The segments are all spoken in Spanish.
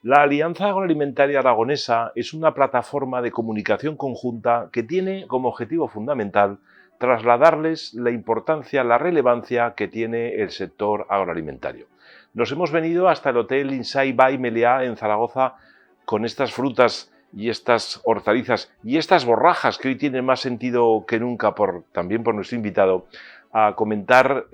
La Alianza Agroalimentaria Aragonesa es una plataforma de comunicación conjunta que tiene como objetivo fundamental trasladarles la importancia, la relevancia que tiene el sector agroalimentario. Nos hemos venido hasta el Hotel Insay by Meliá en Zaragoza con estas frutas y estas hortalizas y estas borrajas que hoy tienen más sentido que nunca también por nuestro invitado, a comentar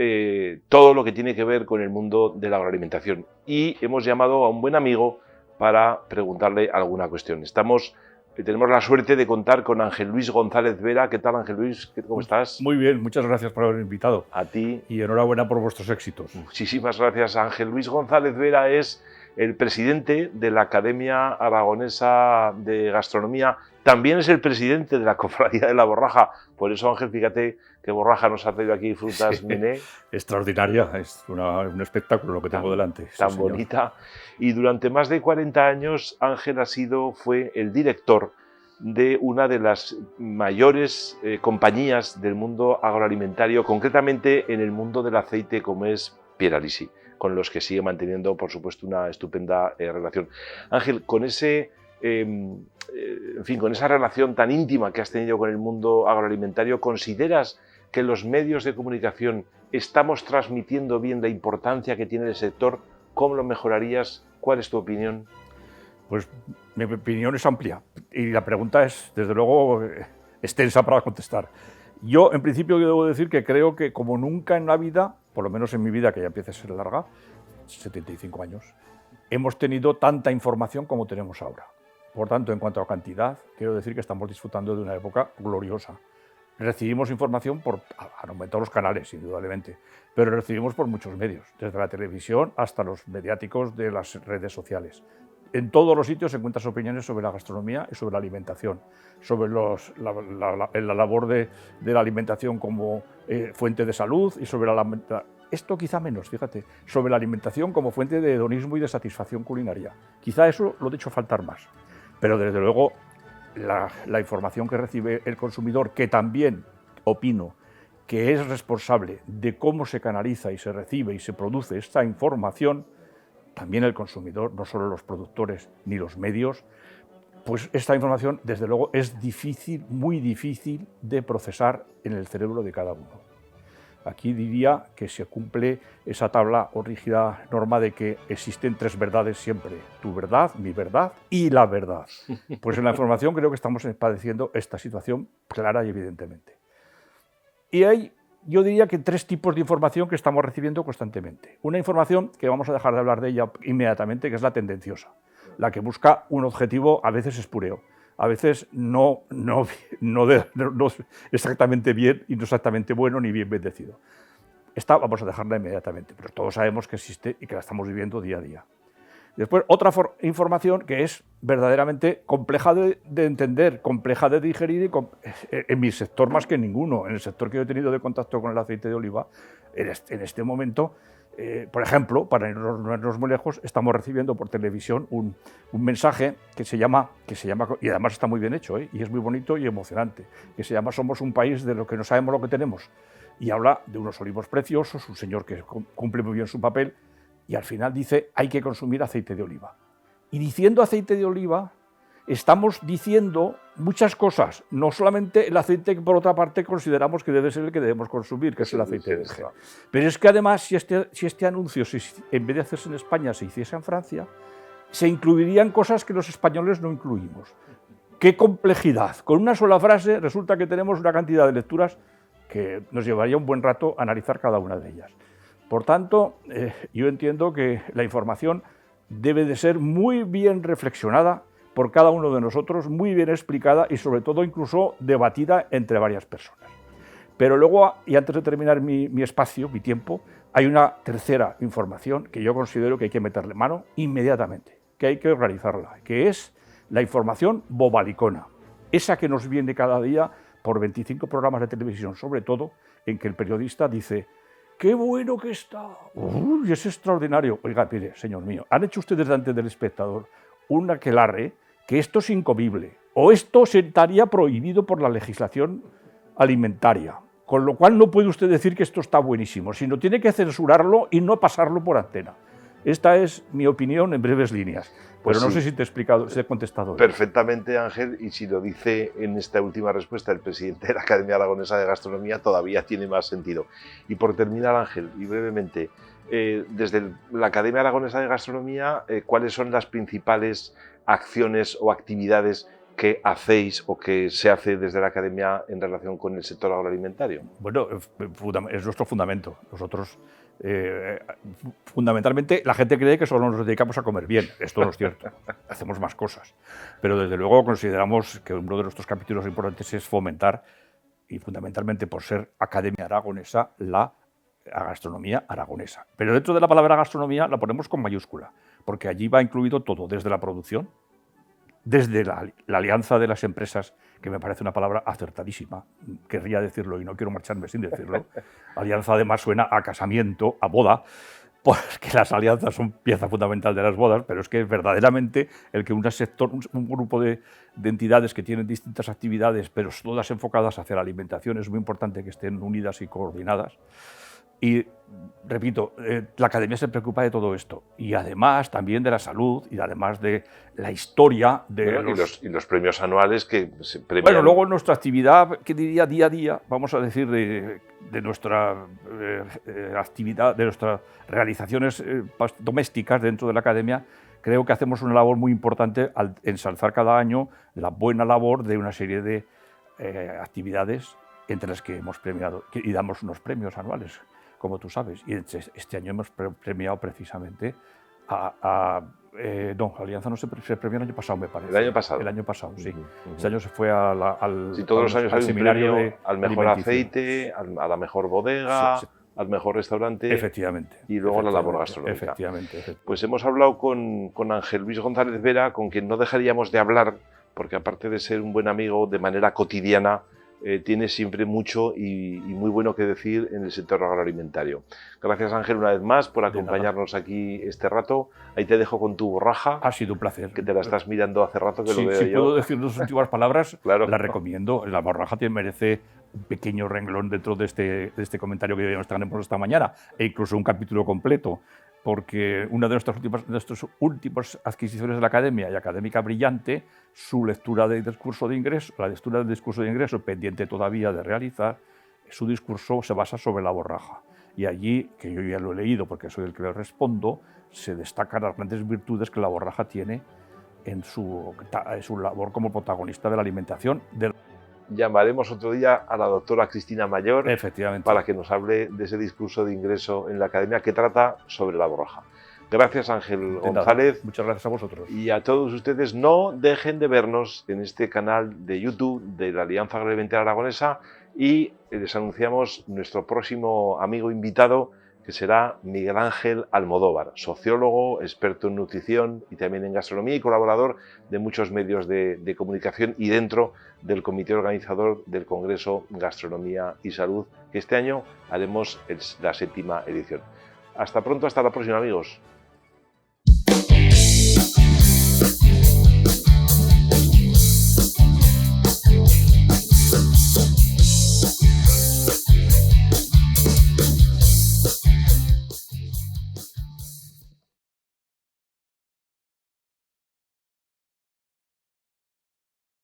todo lo que tiene que ver con el mundo de la agroalimentación. Y hemos llamado a un buen amigo para preguntarle alguna cuestión. Tenemos la suerte de contar con Ángel Luis González Vera. ¿Qué tal, Ángel Luis? ¿Cómo estás? Muy bien, muchas gracias por haberme invitado. A ti. Y enhorabuena por vuestros éxitos. Muchísimas gracias. Ángel Luis González Vera es el presidente de la Academia Aragonesa de Gastronomía. También es el presidente de la Cofradía de la Borraja. Por eso, Ángel, fíjate qué borraja nos ha traído aquí, frutas Miné. Extraordinaria, es un espectáculo lo que tengo delante. Tan sí, bonita. Y durante más de 40 años, Ángel fue el director de una de las mayores compañías del mundo agroalimentario, concretamente en el mundo del aceite, como es Pieralisi, con los que sigue manteniendo, por supuesto, una estupenda relación. Ángel, con con esa relación tan íntima que has tenido con el mundo agroalimentario, ¿consideras que los medios de comunicación estamos transmitiendo bien la importancia que tiene el sector? ¿Cómo lo mejorarías? ¿Cuál es tu opinión? Pues mi opinión es amplia y la pregunta es, desde luego, extensa para contestar. Yo, en principio, debo decir que creo que como nunca en la vida, por lo menos en mi vida, que ya empieza a ser larga, 75 años, hemos tenido tanta información como tenemos ahora. Por tanto, en cuanto a cantidad, quiero decir que estamos disfrutando de una época gloriosa. Recibimos información han aumentado los canales, indudablemente, pero recibimos por muchos medios, desde la televisión hasta los mediáticos de las redes sociales. En todos los sitios encuentras opiniones sobre la gastronomía y sobre la alimentación, sobre la labor de la alimentación como fuente de salud y sobre esto quizá menos, fíjate, sobre la alimentación como fuente de hedonismo y de satisfacción culinaria. Quizá eso lo he hecho faltar más, pero desde luego la información que recibe el consumidor, que también opino que es responsable de cómo se canaliza y se recibe y se produce esta información, también el consumidor, no solo los productores ni los medios, pues esta información, desde luego, es difícil, muy difícil de procesar en el cerebro de cada uno. Aquí diría que se cumple esa tabla o rígida norma de que existen tres verdades siempre: tu verdad, mi verdad y la verdad. Pues en la información creo que estamos padeciendo esta situación clara y evidentemente. Y hay, yo diría que tres tipos de información que estamos recibiendo constantemente. Una información que vamos a dejar de hablar de ella inmediatamente, que es la tendenciosa, la que busca un objetivo a veces espureo, a veces no exactamente bien y no exactamente bueno ni bien bendecido. Esta vamos a dejarla inmediatamente, pero todos sabemos que existe y que la estamos viviendo día a día. Después, otra información que es verdaderamente compleja de entender, compleja de digerir, en mi sector más que ninguno, en el sector que yo he tenido de contacto con el aceite de oliva, en este momento, por ejemplo, para no irnos muy lejos, estamos recibiendo por televisión un mensaje que se llama, y además está muy bien hecho, y es muy bonito y emocionante, que se llama "Somos un país de lo que no sabemos lo que tenemos", y habla de unos olivos preciosos, un señor que cumple muy bien su papel, y al final dice: hay que consumir aceite de oliva. Y diciendo aceite de oliva, estamos diciendo muchas cosas, no solamente el aceite que por otra parte consideramos que debe ser el que debemos consumir, que es el aceite de virgen. Pero es que además, si este anuncio, en vez de hacerse en España, se hiciese en Francia, se incluirían cosas que los españoles no incluimos. ¡Qué complejidad! Con una sola frase resulta que tenemos una cantidad de lecturas que nos llevaría un buen rato analizar cada una de ellas. Por tanto, yo entiendo que la información debe de ser muy bien reflexionada por cada uno de nosotros, muy bien explicada y sobre todo incluso debatida entre varias personas. Pero luego, y antes de terminar mi espacio, mi tiempo, hay una tercera información que yo considero que hay que meterle mano inmediatamente, que hay que organizarla, que es la información bobalicona, esa que nos viene cada día por 25 programas de televisión, sobre todo, en que el periodista dice: ¡qué bueno que está! ¡Uy, es extraordinario! Oiga, mire, señor mío, han hecho ustedes delante del espectador un aquelarre que esto es incomible, o esto estaría prohibido por la legislación alimentaria, con lo cual no puede usted decir que esto está buenísimo, sino tiene que censurarlo y no pasarlo por antena. Esta es mi opinión en breves líneas. Pues Pero no sí. sé si te he explicado, si he contestado bien. Perfectamente, Ángel, y si lo dice en esta última respuesta el presidente de la Academia Aragonesa de Gastronomía, todavía tiene más sentido. Y por terminar, Ángel, y brevemente, desde la Academia Aragonesa de Gastronomía, ¿cuáles son las principales acciones o actividades que hacéis o que se hace desde la Academia en relación con el sector agroalimentario? Bueno, es nuestro fundamento. Nosotros, fundamentalmente, la gente cree que solo nos dedicamos a comer bien. Esto no es cierto. Hacemos más cosas. Pero desde luego consideramos que uno de nuestros capítulos importantes es fomentar, y fundamentalmente por ser Academia Aragonesa, la gastronomía aragonesa. Pero dentro de la palabra gastronomía la ponemos con mayúscula, porque allí va incluido todo, desde la producción, desde la alianza de las empresas, que me parece una palabra acertadísima, querría decirlo y no quiero marcharme sin decirlo. Alianza además suena a casamiento, a boda, porque las alianzas son pieza fundamental de las bodas, pero es que verdaderamente el que un sector, un grupo de entidades que tienen distintas actividades, pero todas enfocadas hacia la alimentación, es muy importante que estén unidas y coordinadas. Y repito, la Academia se preocupa de todo esto y además también de la salud y además de la historia de los premios anuales que se premian. Bueno, luego nuestra actividad, que diría día a día, vamos a decir, de nuestra actividad, de nuestras realizaciones domésticas dentro de la Academia, creo que hacemos una labor muy importante al ensalzar cada año la buena labor de una serie de actividades entre las que hemos premiado y damos unos premios anuales, como tú sabes. Y este año hemos premiado precisamente no, Alianza no se premió el año pasado, me parece. ¿El año pasado? El año pasado, sí. Este año se fue al sí, todos los años hay un seminario premio al mejor aceite, a la mejor bodega, sí. al mejor restaurante. Efectivamente. Y luego la labor gastronómica. Efectivamente. Pues hemos hablado con Ángel Luis González Vera, con quien no dejaríamos de hablar, porque aparte de ser un buen amigo de manera cotidiana, tiene siempre mucho y muy bueno que decir en el sector agroalimentario. Gracias, Ángel, una vez más por acompañarnos aquí este rato. Ahí te dejo con tu borraja. Ha sido un placer. Que te la estás mirando hace rato, que sí, lo veo si yo. puedo decir dos últimas palabras, claro. La recomiendo. La borraja merece un pequeño renglón dentro de este comentario que nos tenemos esta mañana, e incluso un capítulo completo, porque una de nuestras últimas adquisiciones de la Academia y académica brillante, su lectura del discurso de ingreso, la lectura del discurso de ingreso pendiente todavía de realizar, su discurso se basa sobre la borraja. Y allí, que yo ya lo he leído porque soy el que le respondo, se destacan las grandes virtudes que la borraja tiene en su labor como protagonista de la alimentación. Llamaremos otro día a la doctora Cristina Mayor para que nos hable de ese discurso de ingreso en la Academia que trata sobre la borraja. Gracias, Ángel González. Muchas gracias a vosotros. Y a todos ustedes, no dejen de vernos en este canal de YouTube de la Alianza Agroalimentaria Aragonesa y les anunciamos nuestro próximo amigo invitado, que será Miguel Ángel Almodóvar, sociólogo, experto en nutrición y también en gastronomía y colaborador de muchos medios de comunicación y dentro del comité organizador del Congreso Gastronomía y Salud, que este año haremos la 7ª edición. Hasta pronto, hasta la próxima, amigos.